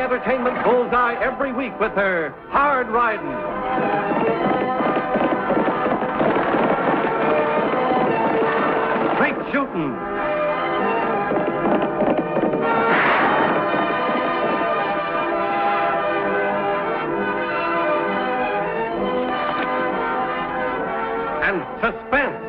Entertainment bullseye every week with her Hard Riding. Straight Shooting. And Suspense.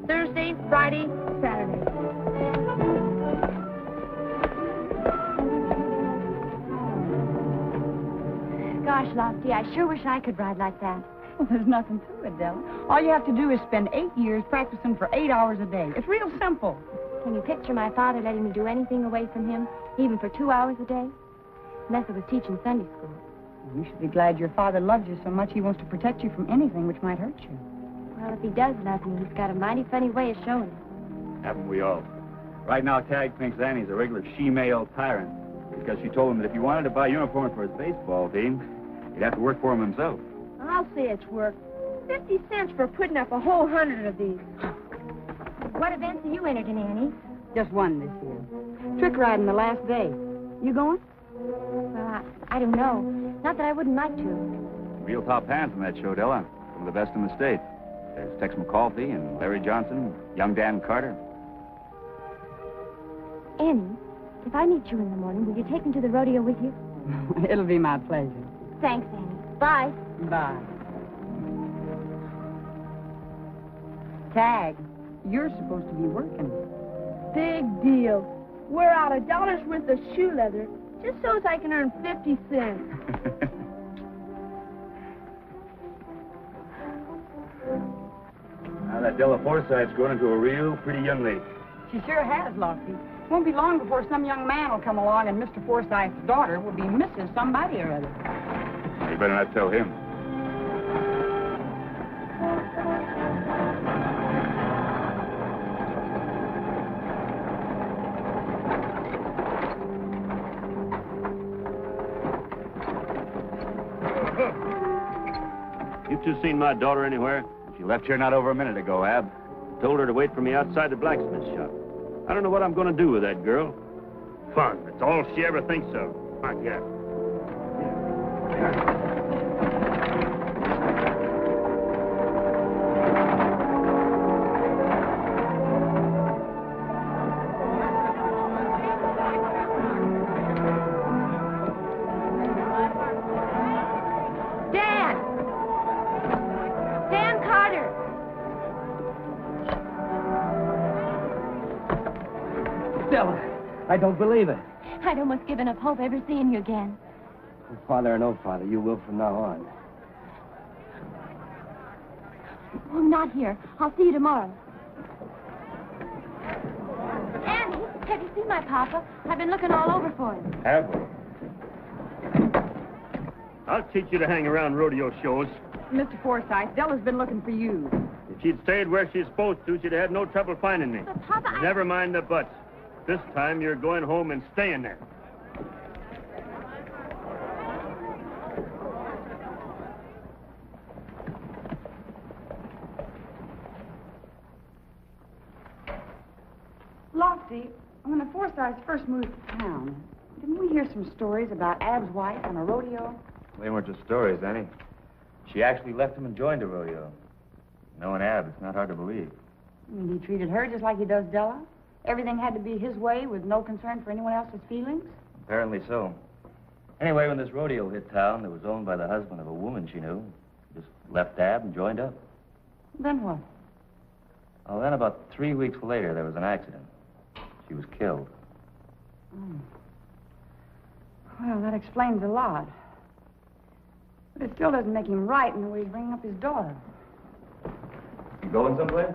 Thursday, Friday, Saturday. Gosh, Lofty, I sure wish I could ride like that. Well, there's nothing to it, Della. All you have to do is spend 8 years practicing for 8 hours a day. It's real simple. Can you picture my father letting me do anything away from him, even for 2 hours a day? Unless it was teaching Sunday school. You should be glad your father loves you so much he wants to protect you from anything which might hurt you. Well, if he does love me, he's got a mighty funny way of showing it. Haven't we all? Right now, Tag thinks Annie's a regular she-male tyrant because she told him that if he wanted to buy uniforms for his baseball team, he'd have to work for them himself. I'll say it's work. 50 cents for putting up a whole 100 of these. What events are you entered in, Annie? Just one this year. Trick riding the last day. You going? Well, I don't know. Not that I wouldn't like to. Real top hands in that show, Della. Some of the best in the state. There's Tex McCarthy and Larry Johnson, young Dan Carter. Annie, if I meet you in the morning, will you take me to the rodeo with you? It'll be my pleasure. Thanks, Annie. Bye. Bye. Tag, you're supposed to be working. Big deal. We're out $1 worth of shoe leather just so as I can earn 50 cents. Now, that Della Forsythe's grown into a real pretty young lady. She sure has, Lofty. Won't be long before some young man will come along and Mr. Forsythe's daughter will be Mrs. Somebody or other. You better not tell him. You two seen my daughter anywhere? She left here not over a minute ago, Ab. Told her to wait for me outside the blacksmith shop. I don't know what I'm going to do with that girl. Fun. That's all she ever thinks of. My God. I don't believe it. I'd almost given up hope ever seeing you again. Father or no father, you will from now on. Oh, I'm not here. I'll see you tomorrow. Annie, have you seen my papa? I've been looking all over for him. Have we? I'll teach you to hang around rodeo shows. Mr. Forsythe, Della's been looking for you. If she'd stayed where she's supposed to, she'd have had no trouble finding me. But, Papa, Never mind the buts. This time you're going home and staying there. Lofty, when the Forsythes first moved to town, didn't we hear some stories about Ab's wife on a rodeo? They weren't just stories, Annie. She actually left him and joined a rodeo. Knowing Ab, it's not hard to believe. And he treated her just like he does Della? Everything had to be his way with no concern for anyone else's feelings? Apparently so. Anyway, when this rodeo hit town, it was owned by the husband of a woman she knew. Just left Ab and joined up. Then what? Oh, then about 3 weeks later, there was an accident. She was killed. Oh. Well, that explains a lot. But it still doesn't make him right in the way he's bringing up his daughter. You going someplace?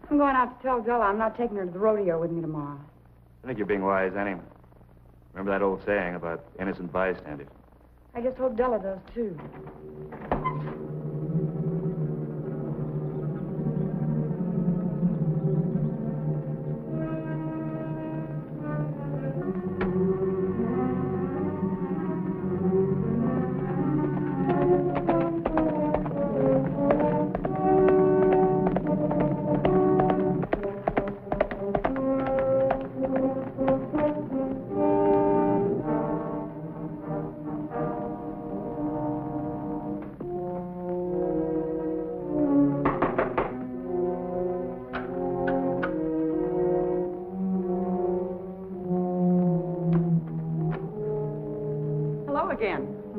I'm going out to tell Della I'm not taking her to the rodeo with me tomorrow. I think you're being wise, Annie. Remember that old saying about innocent bystanders? I just hope Della does, too.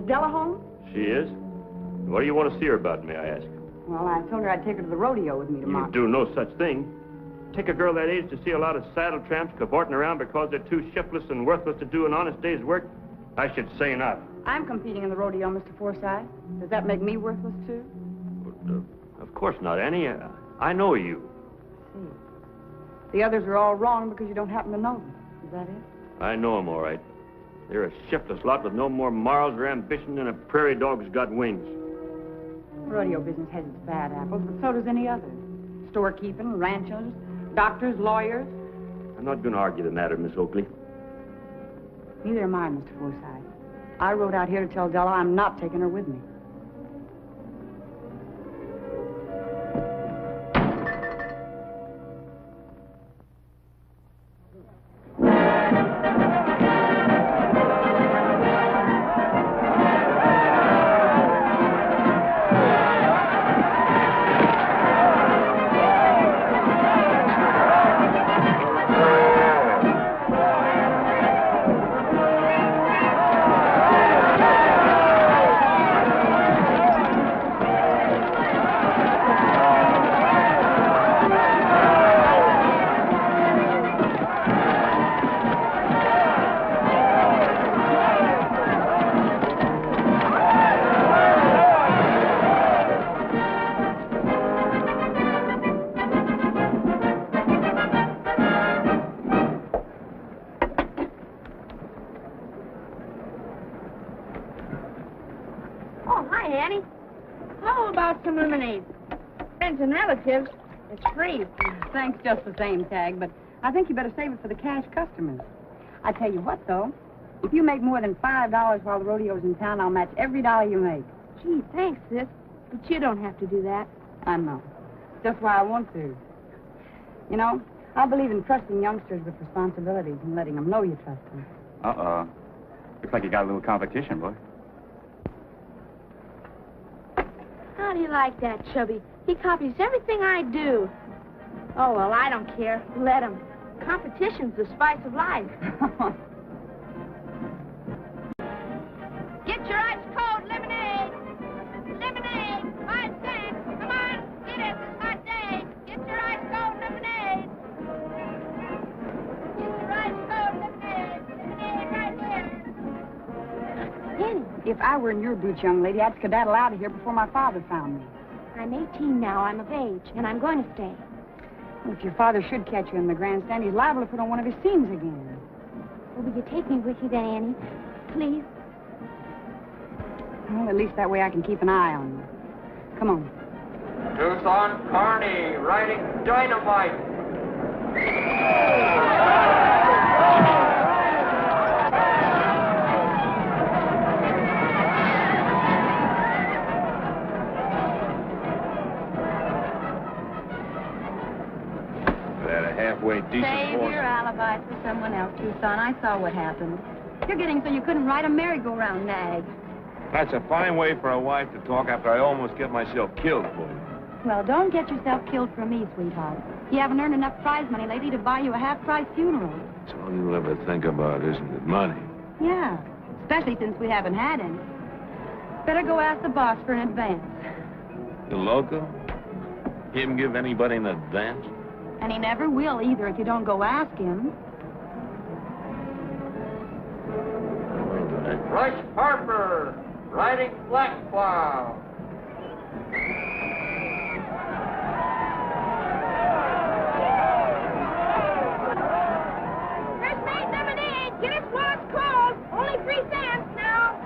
Della home? She is? What do you want to see her about, may I ask? Well, I told her I'd take her to the rodeo with me tomorrow. You do no such thing. Take a girl that age to see a lot of saddle tramps cavorting around because they're too shiftless and worthless to do an honest day's work? I should say not. I'm competing in the rodeo, Mr. Forsythe. Does that make me worthless, too? But, of course not, Annie. I know you. The others are all wrong because you don't happen to know them. Is that it? I know them, all right. They're a shiftless lot with no more morals or ambition than a prairie dog's got wings. The rodeo business has its bad apples, but so does any other. Storekeeping, ranchers, doctors, lawyers. I'm not going to argue the matter, Miss Oakley. Neither am I, Mr. Forsythe. I rode out here to tell Della I'm not taking her with me. Friends and relatives, it's free. Thanks just the same, Tag, but I think you better save it for the cash customers. I tell you what, though, if you make more than $5 while the rodeo's in town, I'll match every dollar you make. Gee, thanks, sis. But you don't have to do that. I know. Just why I want to. You know, I believe in trusting youngsters with responsibilities and letting them know you trust them. Uh-oh. Looks like you got a little competition, boy. How do you like that, Chubby? He copies everything I do. Oh, well, I don't care. Let him. Competition's the spice of life. Get your ice cold lemonade. Lemonade, 5 cents. Come on, get it. It's hot day. Get your ice cold lemonade. Get your ice cold lemonade. Lemonade right here. Penny, if I were in your boots, young lady, I'd skedaddle out of here before my father found me. I'm 18 now. I'm of age, and I'm going to stay. Well, if your father should catch you in the grandstand, he's liable to put on one of his scenes again. Well, will you take me with you then, Annie? Please? Well, at least that way I can keep an eye on you. Come on. Tucson Carney riding Dynamite. Halfway decent Save horse. your alibis for someone else, Tucson. I saw what happened. You're getting so you couldn't ride a merry-go-round nag. That's a fine way for a wife to talk after I almost get myself killed for you. Well, don't get yourself killed for me, sweetheart. You haven't earned enough prize money lately to buy you a half-price funeral. That's all you'll ever think about, isn't it? Money. Yeah, especially since we haven't had any. Better go ask the boss for an advance. The loco? He didn't give anybody an advance? And he never will either if you don't go ask him. All right. Rush Harper riding Black Cloud. First mate lemonade. Get it while it's cold. Only 3 cents now.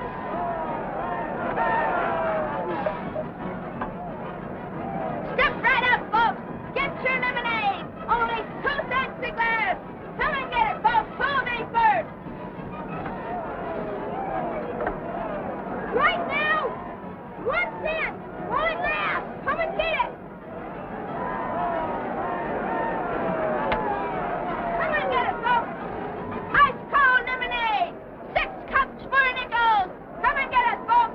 Step right up, folks. Get your lemonade. Only 2 cents a glass. Come and get it, folks. Hold me first. Right now. 1 cent. While it lasts. Come and get it. Come and get it, folks. Ice cold lemonade. 6 cups for a nickel. Come and get it, folks.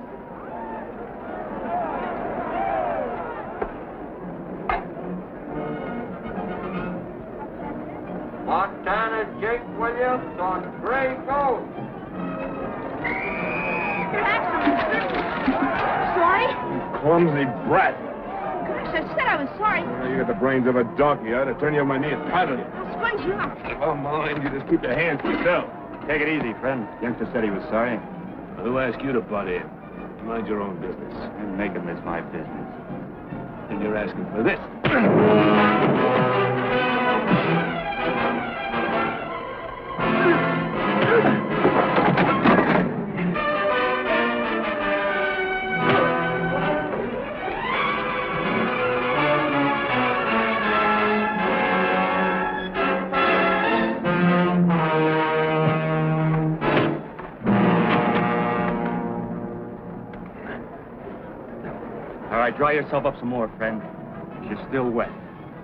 Montana Jake Williams on Gray Ghost. Sorry? Clumsy brat. Gosh, I said I was sorry. You got the brains of a donkey. I ought to turn you on my knee and paddle you. I'll sponge you up. Oh, mind, you just keep your hands to yourself. Take it easy, friend. Youngster said he was sorry. Who asked you to butt in? Mind your own business. And making this my business. And you're asking for this. All right, dry yourself up some more, friend. You're still wet.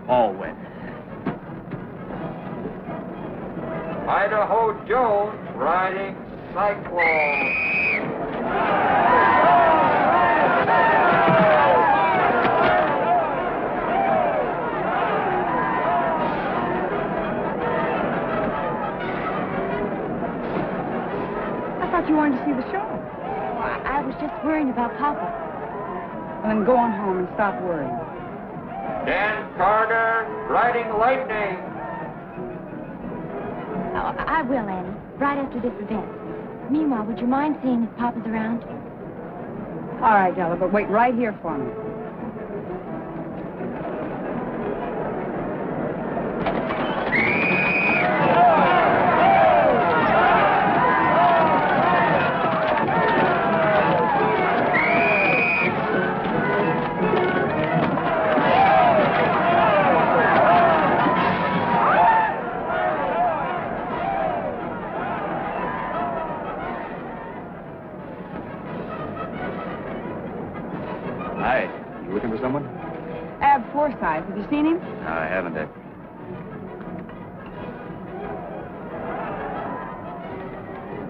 All wet. Idaho Jones riding Cyclone. I thought you wanted to see the show. I was just worrying about Papa. Well, then go on home and stop worrying. Dan Carter riding Lightning. Oh, I will, Annie, right after this event. Meanwhile, would you mind seeing if Papa's around? All right, Della, but wait right here for me. Hi. You looking for someone? Ab Forsyth, have you seen him? No, I haven't.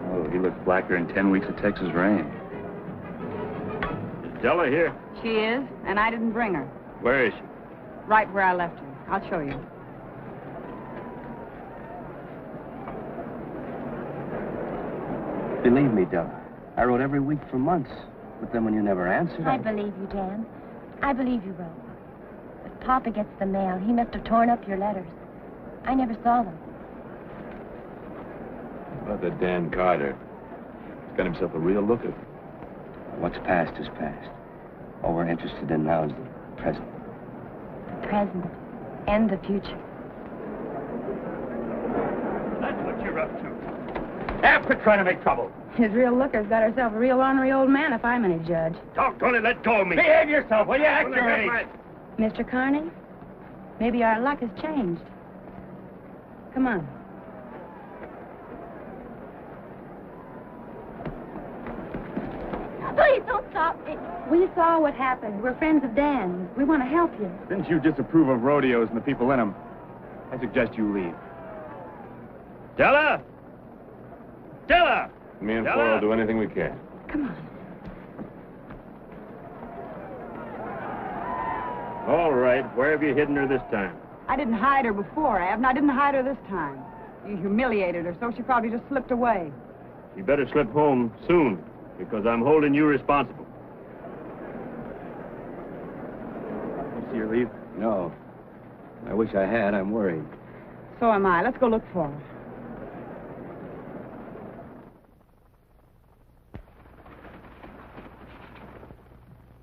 Oh, he looks blacker than 10 weeks of Texas rain. Is Della here? She is, and I didn't bring her. Where is she? Right where I left her. I'll show you. Believe me, Della, I wrote every week for months. But then when you never answered, I believe you, Dan. I believe you wrote. But Papa gets the mail. He must have torn up your letters. I never saw them. About that Dan Carter. He's got himself a real looker. What's past is past. All we're interested in now is the present. The present and the future. That's what you're up to. After trying to make trouble. His real looker's got herself a real ornery old man, if I'm any judge. Doggone it, let go of me. Behave yourself, will you? Act Well, your let age. my- Mr. Carney, maybe our luck has changed. Come on. Please don't stop me. We saw what happened. We're friends of Dan's. We want to help you. Since you disapprove of rodeos and the people in them, I suggest you leave. Della! Della! Me and Della! Flora will do anything we can. Come on. All right, where have you hidden her this time? I didn't hide her before, Ab, and I didn't hide her this time. You humiliated her, so she probably just slipped away. You better slip home soon, because I'm holding you responsible. You see her leave? No. I wish I had. I'm worried. So am I. Let's go look for her.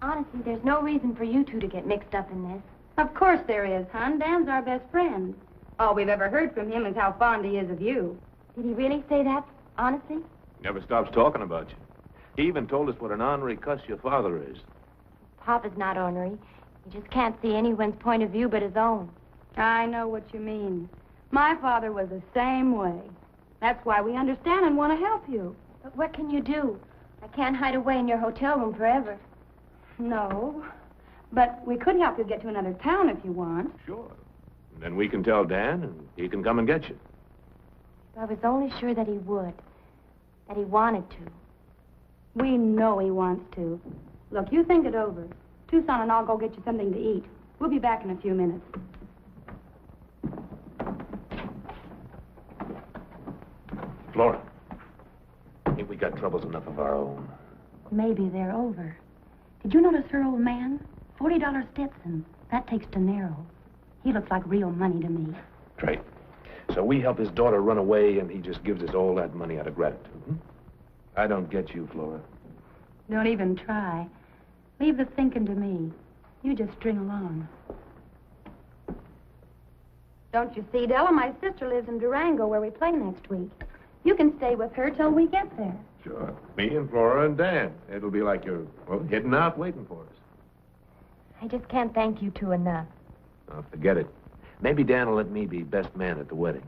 Honestly, there's no reason for you two to get mixed up in this. Of course there is, hon. Dan's our best friend. All we've ever heard from him is how fond he is of you. Did he really say that? Honestly? Never stops talking about you. He even told us what an ornery cuss your father is. Papa's not ornery. He just can't see anyone's point of view but his own. I know what you mean. My father was the same way. That's why we understand and want to help you. But what can you do? I can't hide away in your hotel room forever. No, but we could help you get to another town if you want. Sure. And then we can tell Dan, and he can come and get you. If I was only sure that he would. That he wanted to. We know he wants to. Look, you think it over. Tucson and I'll go get you something to eat. We'll be back in a few minutes. Flora, ain't we got troubles enough of our own? Maybe they're over. Did you notice her old man? $40 Stetson. That takes dinero. He looks like real money to me. Great. So we help his daughter run away, and he just gives us all that money out of gratitude. I don't get you, Flora. Don't even try. Leave the thinking to me. You just string along. Don't you see, Della? My sister lives in Durango, where we play next week. You can stay with her till we get there. Sure. Me and Flora and Dan. It'll be like you're, well, hidden out waiting for us. I just can't thank you two enough. Oh, forget it. Maybe Dan will let me be best man at the wedding.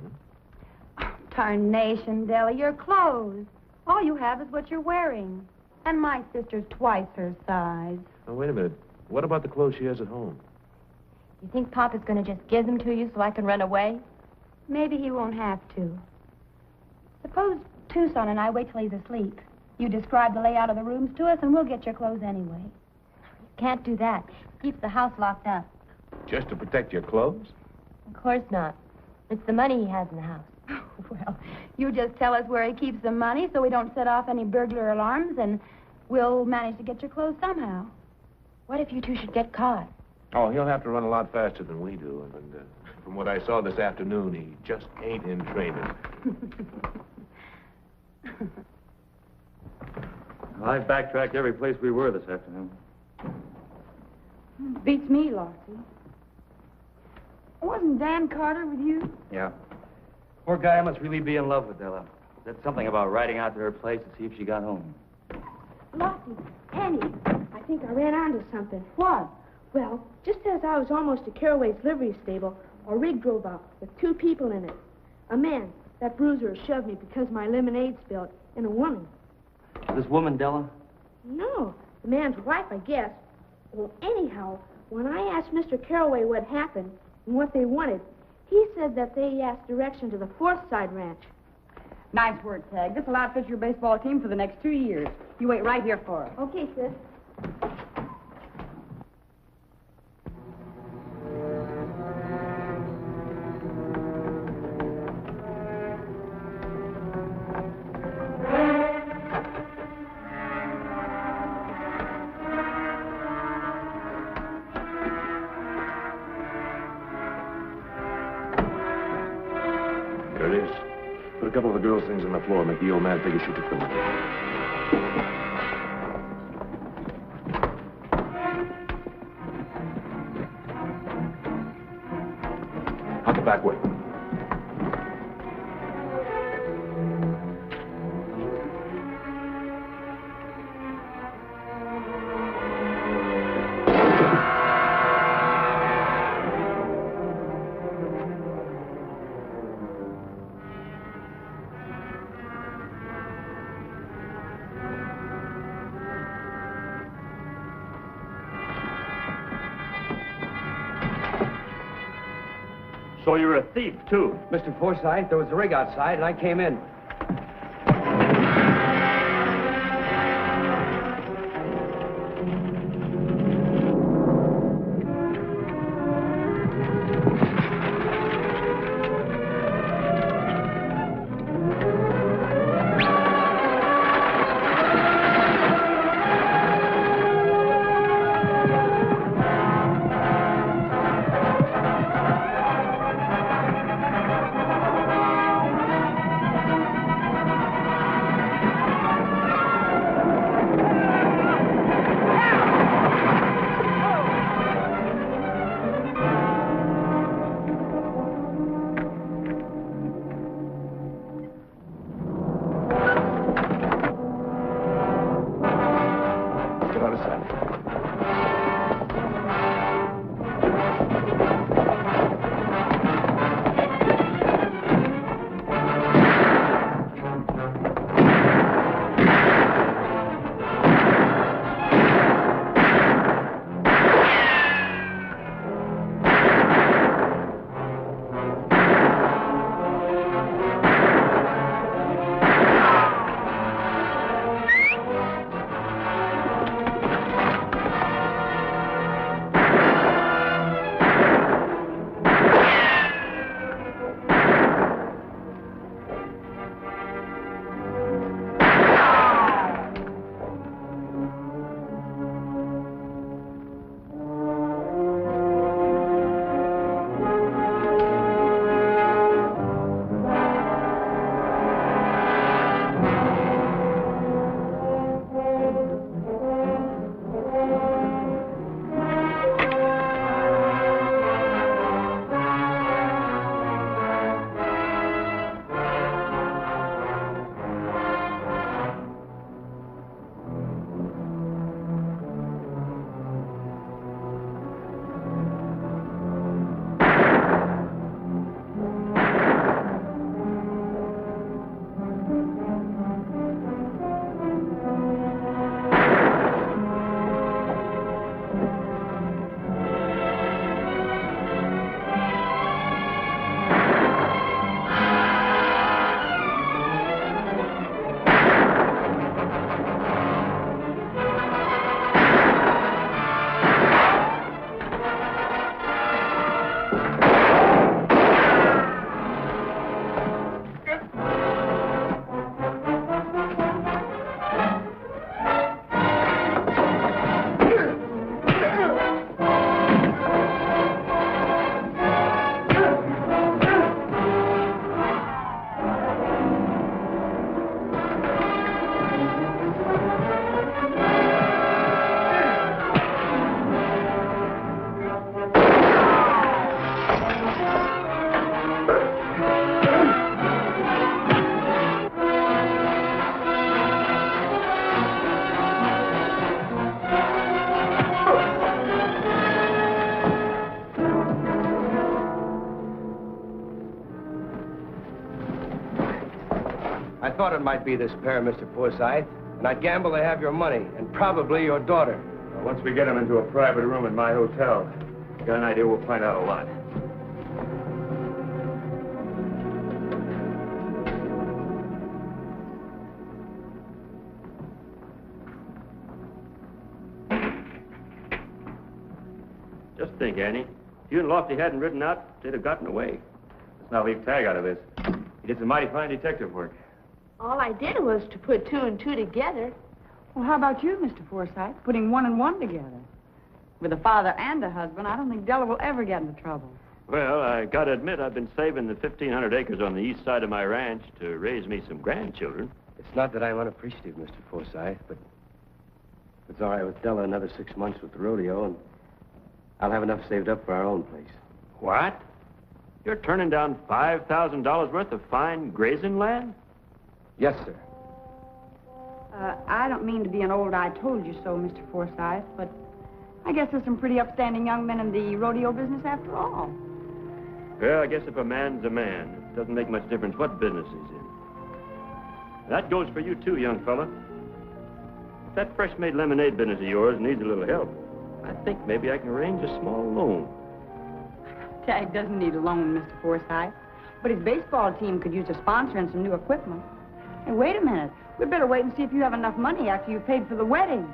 Oh, tarnation, Della, your clothes. All you have is what you're wearing. And my sister's twice her size. Oh, wait a minute. What about the clothes she has at home? You think Papa's going to just give them to you so I can run away? Maybe he won't have to. Suppose Tucson and I wait till he's asleep. You describe the layout of the rooms to us, and we'll get your clothes anyway. Can't do that. Keeps the house locked up. Just to protect your clothes? Of course not. It's the money he has in the house. Well, you just tell us where he keeps the money so we don't set off any burglar alarms, and we'll manage to get your clothes somehow. What if you two should get caught? Oh, he'll have to run a lot faster than we do. And from what I saw this afternoon, he just ain't in training. Well, I've backtracked every place we were this afternoon. Beats me, Lottie. Wasn't Dan Carter with you? Yeah. Poor guy must really be in love with Della. Said something about riding out to her place to see if she got home. Lottie, Annie, I think I ran onto something. What? Well, just as I was almost to Carraway's livery stable, a rig drove up with two people in it. A man, that bruiser, shoved me because my lemonade spilled, and a woman. This woman, Della? No, the man's wife, I guess. Well, anyhow, when I asked Mr. Carraway what happened and what they wanted, he said that they asked direction to the Fourth Side Ranch. Nice work, Tag. This'll outfit your baseball team for the next 2 years. You wait right here for us. Okay, sis. There it is. Put a couple of the girls' things on the floor. Make the old man figure she took the money. Out the back way. So you're a thief, too. Mr. Forsythe, there was a rig outside, and I came in. I thought it might be this pair, Mr. Forsythe, and I'd gamble they have your money, and probably your daughter. Well, once we get them into a private room in my hotel, I got an idea we'll find out a lot. Just think, Annie. If you and Lofty hadn't ridden out, they'd have gotten away. Let's now leave Tag out of this. He did some mighty fine detective work. All I did was to put two and two together. Well, how about you, Mr. Forsythe, putting one and one together? With a father and a husband, I don't think Della will ever get into trouble. Well, I gotta admit, I've been saving the 1,500 acres on the east side of my ranch to raise me some grandchildren. It's not that I'm unappreciative, Mr. Forsythe, but if it's all right with Della another 6 months with the rodeo, and I'll have enough saved up for our own place. What? You're turning down $5,000 worth of fine grazing land? Yes, sir. I don't mean to be an old I told you so, Mr. Forsythe, but I guess there's some pretty upstanding young men in the rodeo business after all. Well, I guess if a man's a man, it doesn't make much difference what business he's in. That goes for you, too, young fella. If that fresh-made lemonade business of yours needs a little help, I think maybe I can arrange a small loan. Tag doesn't need a loan, Mr. Forsythe. But his baseball team could use a sponsor and some new equipment. Hey, wait a minute. We'd better wait and see if you have enough money after you've paid for the wedding.